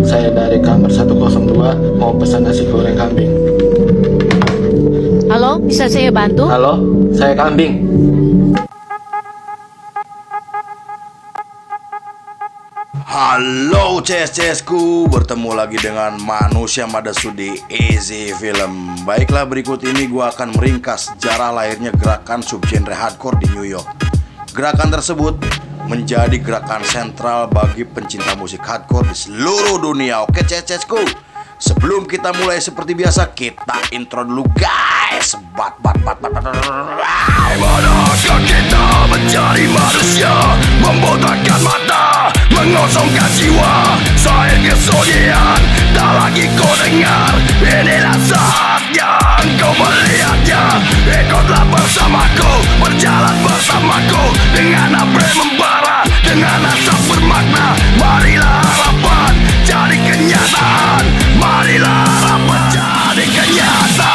saya dari kamar 102 mau pesan nasi goreng kambing. Halo, bisa saya bantu? Halo, saya kambing. Halo CS-CS-ku, bertemu lagi dengan Manusia Madasu di Easy Film. Baiklah, berikut ini gua akan meringkas sejarah lahirnya gerakan subgenre hardcore di New York. Gerakan tersebut menjadi gerakan sentral bagi pencinta musik hardcore di seluruh dunia. Oke CS-CS-ku, sebelum kita mulai seperti biasa, kita intro dulu guys. Manakah kita mencari manusia, membotakkan mata, mengosongkan jiwa, saya kesunyian, tak lagi kau dengar. Inilah saatnya kau melihatnya. Ikutlah bersamaku, berjalan bersamaku, dengan apa yang membara, dengan asap bermakna. Marilah harapan jadi kenyataan, marilah harapan jadi kenyataan.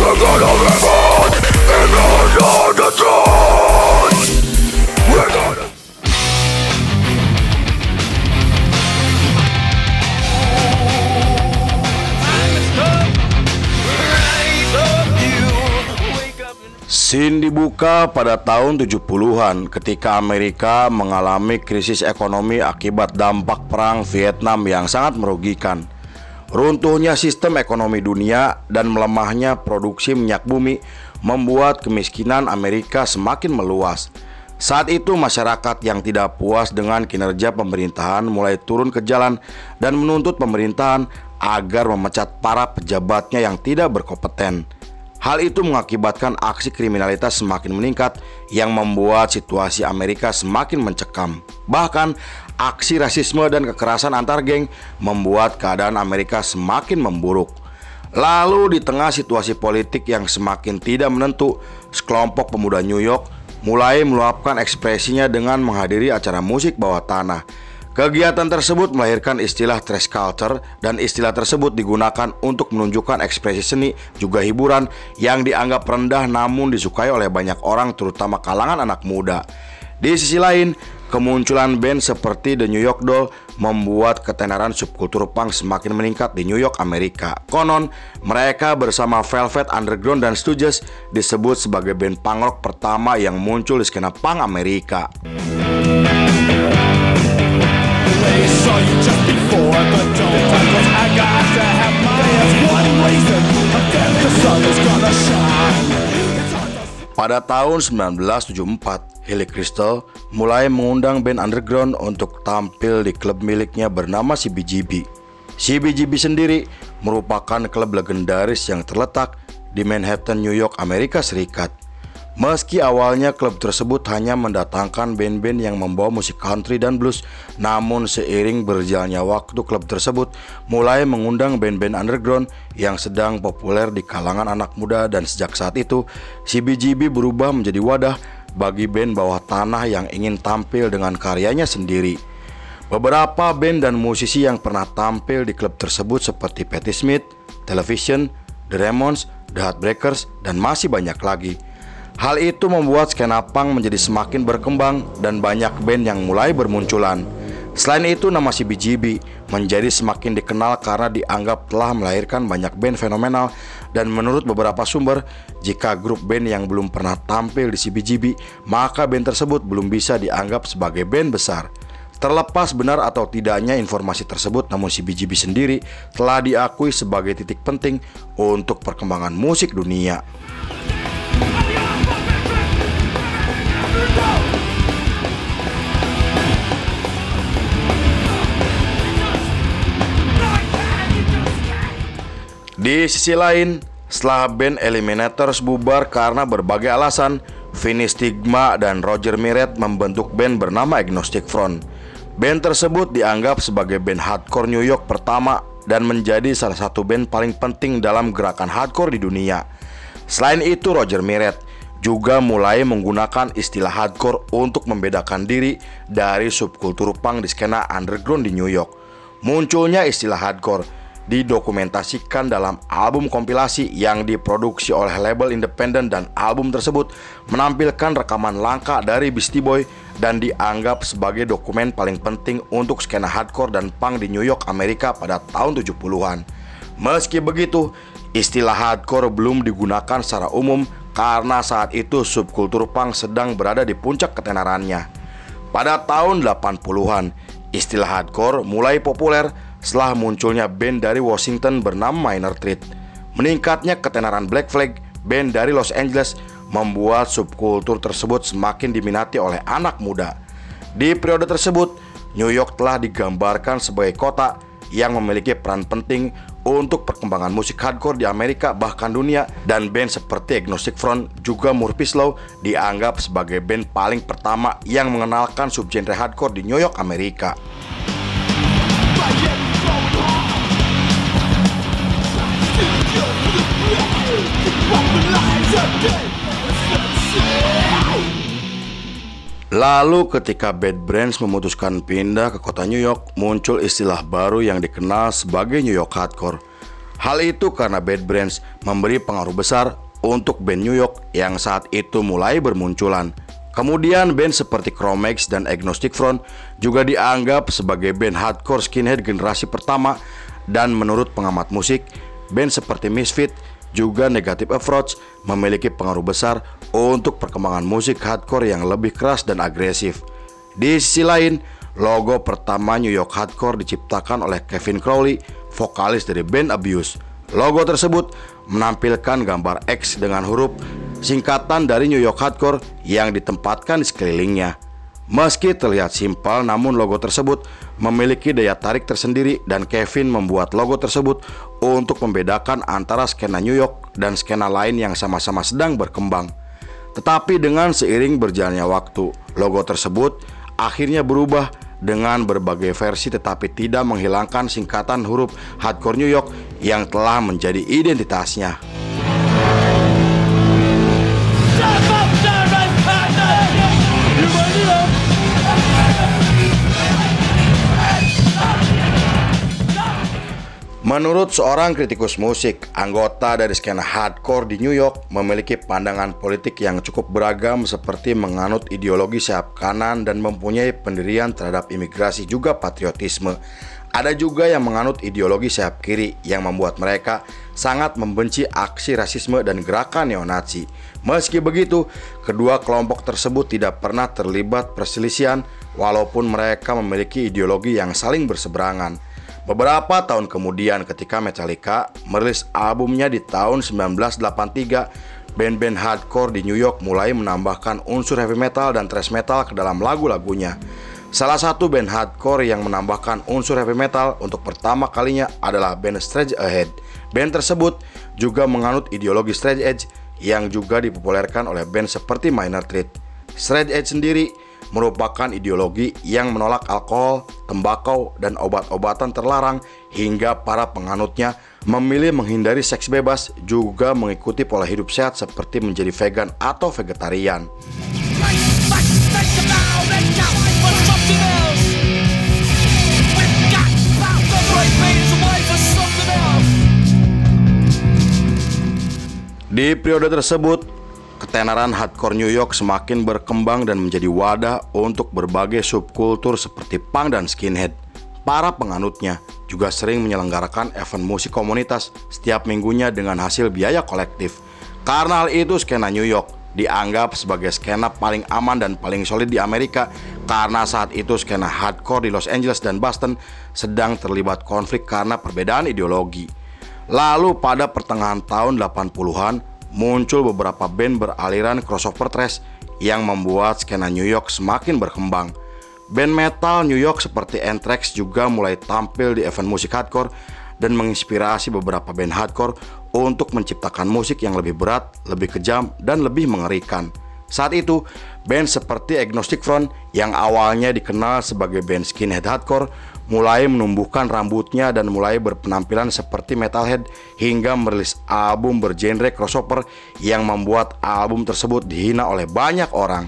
We're gonna revolt, and on the throne. We're gonna. Scene dibuka pada tahun 70-an ketika Amerika mengalami krisis ekonomi akibat dampak perang Vietnam yang sangat merugikan. Runtuhnya sistem ekonomi dunia dan melemahnya produksi minyak bumi membuat kemiskinan Amerika semakin meluas. Saat itu masyarakat yang tidak puas dengan kinerja pemerintahan mulai turun ke jalan dan menuntut pemerintahan agar memecat para pejabatnya yang tidak berkompeten. Hal itu mengakibatkan aksi kriminalitas semakin meningkat yang membuat situasi Amerika semakin mencekam. Bahkan, aksi rasisme dan kekerasan antar geng membuat keadaan Amerika semakin memburuk. Lalu di tengah situasi politik yang semakin tidak menentu, sekelompok pemuda New York mulai meluapkan ekspresinya dengan menghadiri acara musik bawah tanah. Kegiatan tersebut melahirkan istilah thrash culture, dan istilah tersebut digunakan untuk menunjukkan ekspresi seni juga hiburan yang dianggap rendah namun disukai oleh banyak orang, terutama kalangan anak muda. Di sisi lain, kemunculan band seperti The New York Dolls membuat ketenaran subkultur punk semakin meningkat di New York, Amerika. Konon, mereka bersama Velvet Underground dan Stooges disebut sebagai band punk rock pertama yang muncul di skena punk Amerika. Pada tahun 1974, Hilly Kristal mulai mengundang band underground untuk tampil di klub miliknya bernama CBGB. CBGB sendiri merupakan klub legendaris yang terletak di Manhattan, New York, Amerika Serikat. Meski awalnya klub tersebut hanya mendatangkan band-band yang membawa musik country dan blues, namun seiring berjalannya waktu klub tersebut mulai mengundang band-band underground yang sedang populer di kalangan anak muda, dan sejak saat itu CBGB berubah menjadi wadah bagi band bawah tanah yang ingin tampil dengan karyanya sendiri. Beberapa band dan musisi yang pernah tampil di klub tersebut seperti Patti Smith, Television, The Ramones, The Heartbreakers, dan masih banyak lagi. Hal itu membuat skena punk menjadi semakin berkembang dan banyak band yang mulai bermunculan. Selain itu, nama CBGB menjadi semakin dikenal karena dianggap telah melahirkan banyak band fenomenal, dan menurut beberapa sumber, jika grup band yang belum pernah tampil di CBGB, maka band tersebut belum bisa dianggap sebagai band besar. Terlepas benar atau tidaknya informasi tersebut, namun CBGB sendiri telah diakui sebagai titik penting untuk perkembangan musik dunia. Di sisi lain, setelah band Eliminators bubar karena berbagai alasan, Vinny Stigma dan Roger Miret membentuk band bernama Agnostic Front. Band tersebut dianggap sebagai band hardcore New York pertama dan menjadi salah satu band paling penting dalam gerakan hardcore di dunia. Selain itu, Roger Miret juga mulai menggunakan istilah hardcore untuk membedakan diri dari subkultur punk di skena underground di New York. Munculnya istilah hardcore didokumentasikan dalam album kompilasi yang diproduksi oleh label independen, dan album tersebut menampilkan rekaman langka dari Beastie Boy dan dianggap sebagai dokumen paling penting untuk skena hardcore dan punk di New York, Amerika pada tahun 70-an. Meski begitu, istilah hardcore belum digunakan secara umum karena saat itu subkultur punk sedang berada di puncak ketenarannya. Pada tahun 80-an, istilah hardcore mulai populer setelah munculnya band dari Washington bernama Minor Threat. Meningkatnya ketenaran Black Flag, band dari Los Angeles, membuat subkultur tersebut semakin diminati oleh anak muda. Di periode tersebut, New York telah digambarkan sebagai kota yang memiliki peran penting untuk perkembangan musik hardcore di Amerika bahkan dunia, dan band seperti Agnostic Front juga Murphy's Law dianggap sebagai band paling pertama yang mengenalkan subgenre hardcore di New York, Amerika. Lalu ketika Bad Brains memutuskan pindah ke kota New York, muncul istilah baru yang dikenal sebagai New York Hardcore. Hal itu karena Bad Brains memberi pengaruh besar untuk band New York yang saat itu mulai bermunculan. Kemudian band seperti Cro-Mags dan Agnostic Front juga dianggap sebagai band hardcore skinhead generasi pertama, dan menurut pengamat musik, band seperti Misfit juga Negative Approach memiliki pengaruh besar untuk perkembangan musik hardcore yang lebih keras dan agresif. Di sisi lain, logo pertama New York Hardcore diciptakan oleh Kevin Crowley, vokalis dari band Abuse. Logo tersebut menampilkan gambar X dengan huruf singkatan dari New York Hardcore yang ditempatkan di sekelilingnya. Meski terlihat simpel, namun logo tersebut memiliki daya tarik tersendiri, dan Kevin membuat logo tersebut untuk membedakan antara skena New York dan skena lain yang sama-sama sedang berkembang. Tetapi dengan seiring berjalannya waktu, logo tersebut akhirnya berubah dengan berbagai versi, tetapi tidak menghilangkan singkatan huruf hardcore New York yang telah menjadi identitasnya. Menurut seorang kritikus musik, anggota dari skena hardcore di New York memiliki pandangan politik yang cukup beragam, seperti menganut ideologi sayap kanan dan mempunyai pendirian terhadap imigrasi juga patriotisme. Ada juga yang menganut ideologi sayap kiri yang membuat mereka sangat membenci aksi rasisme dan gerakan neo-Nazi. Meski begitu, kedua kelompok tersebut tidak pernah terlibat perselisihan walaupun mereka memiliki ideologi yang saling berseberangan. Beberapa tahun kemudian, ketika Metallica merilis albumnya di tahun 1983, band-band hardcore di New York mulai menambahkan unsur heavy metal dan thrash metal ke dalam lagu-lagunya. Salah satu band hardcore yang menambahkan unsur heavy metal untuk pertama kalinya adalah band Straight Ahead. Band tersebut juga menganut ideologi straight edge yang juga dipopulerkan oleh band seperti Minor Threat. Straight edge sendiri merupakan ideologi yang menolak alkohol, tembakau, dan obat-obatan terlarang, hingga para penganutnya memilih menghindari seks bebas, juga mengikuti pola hidup sehat seperti menjadi vegan atau vegetarian. Di periode tersebut, ketenaran hardcore New York semakin berkembang dan menjadi wadah untuk berbagai subkultur seperti punk dan skinhead. Para penganutnya juga sering menyelenggarakan event musik komunitas setiap minggunya dengan hasil biaya kolektif. Karena hal itu, skena New York dianggap sebagai skena paling aman dan paling solid di Amerika, karena saat itu skena hardcore di Los Angeles dan Boston sedang terlibat konflik karena perbedaan ideologi. Lalu pada pertengahan tahun 80-an, muncul beberapa band beraliran crossover thrash yang membuat skena New York semakin berkembang. Band metal New York seperti Anthrax juga mulai tampil di event musik hardcore dan menginspirasi beberapa band hardcore untuk menciptakan musik yang lebih berat, lebih kejam, dan lebih mengerikan. Saat itu, band seperti Agnostic Front yang awalnya dikenal sebagai band skinhead hardcore mulai menumbuhkan rambutnya dan mulai berpenampilan seperti metalhead hingga merilis album bergenre crossover yang membuat album tersebut dihina oleh banyak orang.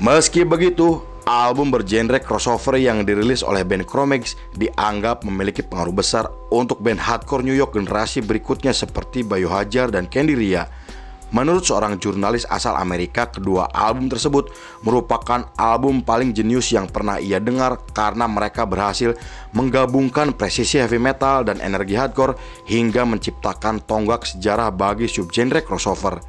Meski begitu, album bergenre crossover yang dirilis oleh band Cro-Mags dianggap memiliki pengaruh besar untuk band hardcore New York generasi berikutnya seperti Biohazard dan Candy Ria. Menurut seorang jurnalis asal Amerika, kedua album tersebut merupakan album paling jenius yang pernah ia dengar karena mereka berhasil menggabungkan presisi heavy metal dan energi hardcore hingga menciptakan tonggak sejarah bagi subgenre crossover.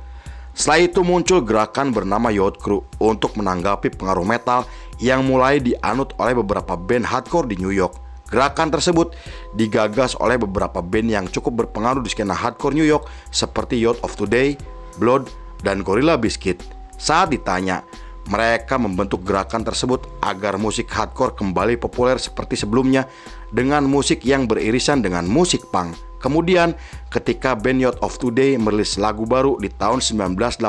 Setelah itu muncul gerakan bernama Yacht Crew untuk menanggapi pengaruh metal yang mulai dianut oleh beberapa band hardcore di New York. Gerakan tersebut digagas oleh beberapa band yang cukup berpengaruh di skena hardcore New York seperti Youth of Today, Blood, dan Gorilla Biscuit. Saat ditanya, mereka membentuk gerakan tersebut agar musik hardcore kembali populer seperti sebelumnya dengan musik yang beririsan dengan musik punk. Kemudian, ketika band Youth of Today merilis lagu baru di tahun 1985,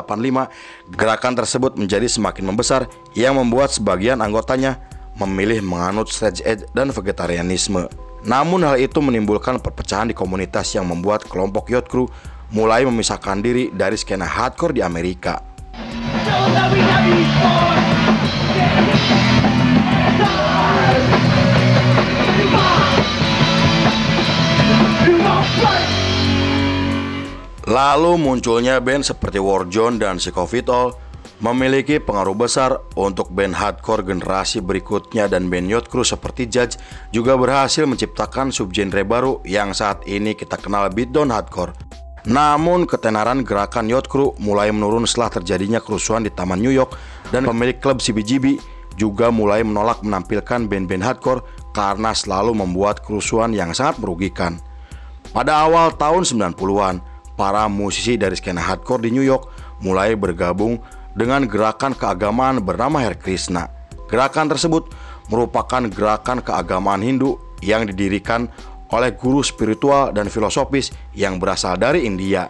gerakan tersebut menjadi semakin membesar yang membuat sebagian anggotanya memilih menganut straight edge dan vegetarianisme. Namun hal itu menimbulkan perpecahan di komunitas yang membuat kelompok Yacht Crew mulai memisahkan diri dari skena hardcore di Amerika. Lalu munculnya band seperti Warzone dan Sick of It All memiliki pengaruh besar untuk band hardcore generasi berikutnya, dan band Yacht Crew seperti Judge juga berhasil menciptakan subgenre baru yang saat ini kita kenal beatdown hardcore. Namun ketenaran gerakan Yacht Crew mulai menurun setelah terjadinya kerusuhan di Taman New York, dan pemilik klub CBGB juga mulai menolak menampilkan band-band hardcore karena selalu membuat kerusuhan yang sangat merugikan. Pada awal tahun 90-an, para musisi dari skena hardcore di New York mulai bergabung dengan gerakan keagamaan bernama Hare Krishna. Gerakan tersebut merupakan gerakan keagamaan Hindu yang didirikan oleh guru spiritual dan filosofis yang berasal dari India.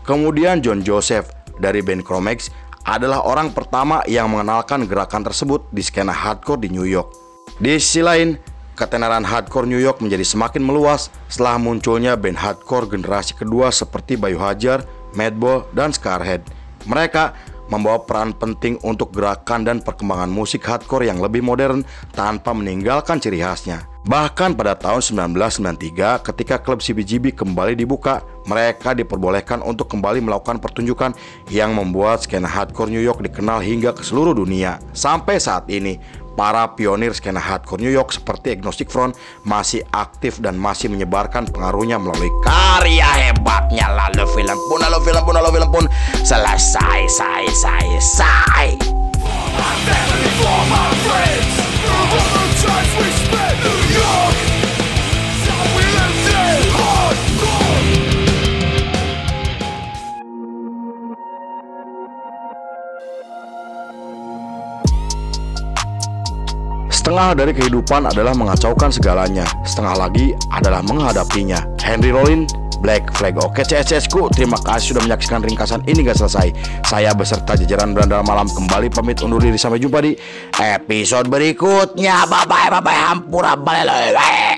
Kemudian John Joseph dari band Cro-Mags adalah orang pertama yang mengenalkan gerakan tersebut di skena hardcore di New York. Di sisi lain, ketenaran hardcore New York menjadi semakin meluas setelah munculnya band hardcore generasi kedua seperti Biohazard, Madball, dan Scarhead. Mereka membawa peran penting untuk gerakan dan perkembangan musik hardcore yang lebih modern tanpa meninggalkan ciri khasnya. Bahkan pada tahun 1993 ketika klub CBGB kembali dibuka, mereka diperbolehkan untuk kembali melakukan pertunjukan yang membuat skena hardcore New York dikenal hingga ke seluruh dunia. Sampai saat ini, para pionir skena hardcore New York seperti Agnostic Front masih aktif dan masih menyebarkan pengaruhnya melalui karya hebatnya. Lalu film pun selesai. Setengah dari kehidupan adalah mengacaukan segalanya, setengah lagi adalah menghadapinya. Henry Rollins, Black Flag. Oke CSSku, terima kasih sudah menyaksikan ringkasan ini gak selesai. Saya beserta jajaran Berandal Malam kembali pamit undur diri, sampai jumpa di episode berikutnya. Bye bye, hampura balele.